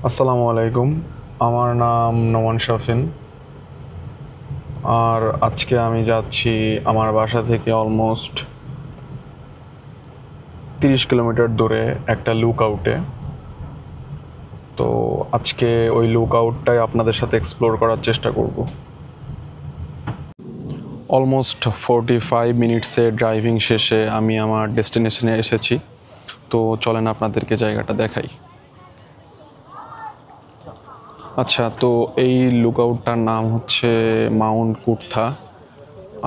আসসালামু আলাইকুম। আমার নাম নোমান শাফিন। আর আজকে আমি যাচ্ছি আমার বাসা থেকে অলমোস্ট 30 কিলোমিটার দূরে একটা লুক আউটে। তো আজকে ওই লুক আউটটাই আপনাদের সাথে এক্সপ্লোর করার চেষ্টা করব। অলমোস্ট 45 মিনিটসের ড্রাইভিং শেষে আমি আমার ডেস্টিনেশনে এসেছি। তো চলেন আপনাদেরকে জায়গাটা দেখাই। আচ্ছা, তো এই লুক আউটটার নাম হচ্ছে মাউন্ট কুর্থা।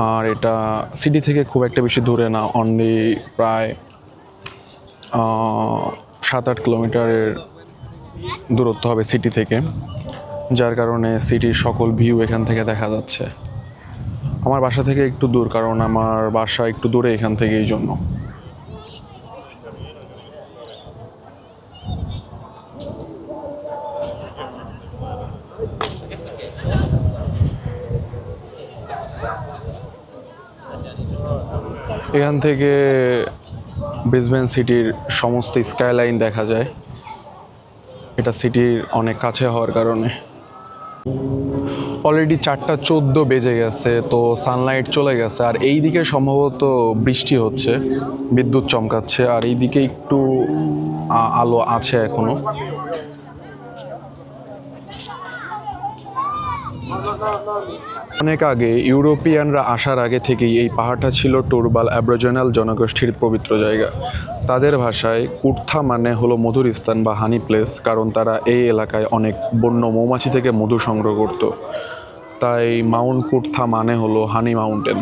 আর এটা সিটি থেকে খুব একটা বেশি দূরে না, অনলি প্রায় 7-8 কিলোমিটারের দূরত্ব হবে সিটি থেকে, যার কারণে সিটির সকল ভিউ এখান থেকে দেখা যাচ্ছে। আমার বাসা থেকে একটু দূর, কারণ আমার বাসা একটু দূরে এখান থেকে, এই জন্য। এখান থেকে ব্রিসবেন সিটির সমস্ত স্কাইলাইন দেখা যায়, এটা সিটির অনেক কাছে হওয়ার কারণে। অলরেডি 4:14 বেজে গেছে, তো সানলাইট চলে গেছে। আর এই দিকে সম্ভবত বৃষ্টি হচ্ছে, বিদ্যুৎ চমকাচ্ছে। আর এই দিকে একটু আলো আছে এখনো। অনেক আগে ইউরোপিয়ানরা আসার আগে থেকেই এই পাহাড়টা ছিল টুরবাল অ্যাবরিজিনাল জনগোষ্ঠীর পবিত্র জায়গা। তাদের ভাষায় কুর্থা মানে হলো মধুর স্থান বা হানি প্লেস, কারণ তারা এই এলাকায় অনেক বন্য মৌমাছি থেকে মধু সংগ্রহ করত। তাই মাউন্ট কুর্থা মানে হলো হানি মাউন্টেন।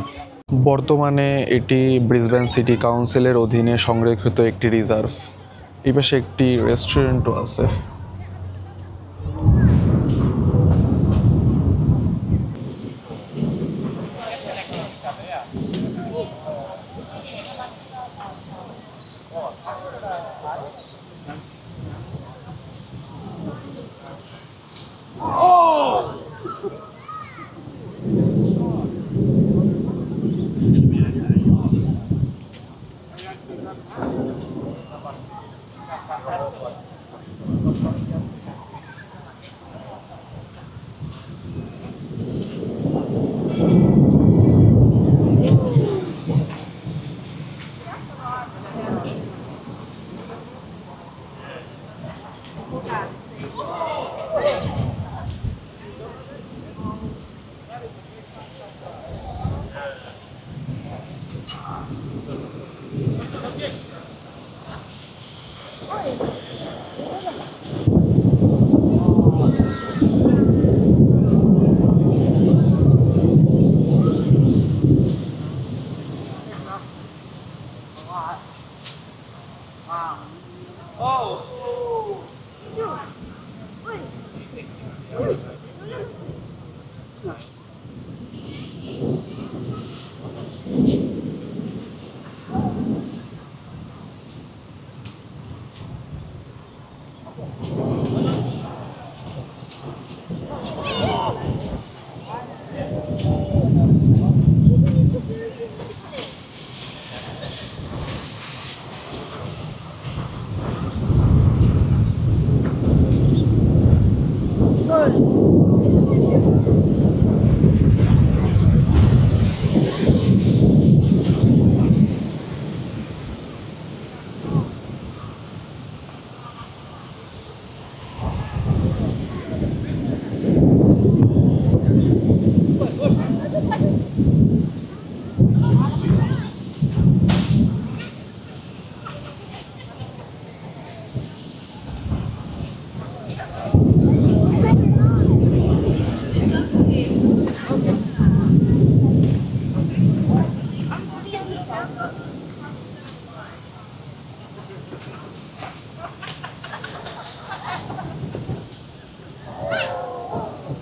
বর্তমানে এটি ব্রিসবেন সিটি কাউন্সিলের অধীনে সংরক্ষিত একটি রিজার্ভ। এই পাশে একটি রেস্টুরেন্টও আছে।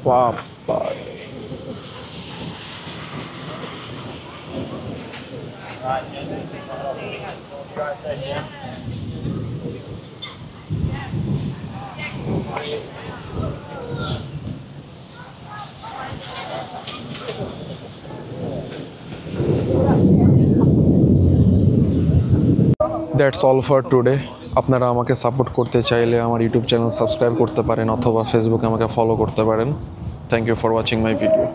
বাবা, that's all for today. আপনারা আমাকে সাপোর্ট করতে চাইলে আমার ইউটিউব চ্যানেল সাবস্ক্রাইব করতে পারেন অথবা ফেসবুকে আমাকে ফলো করতে পারেন। Thank you for watching my video.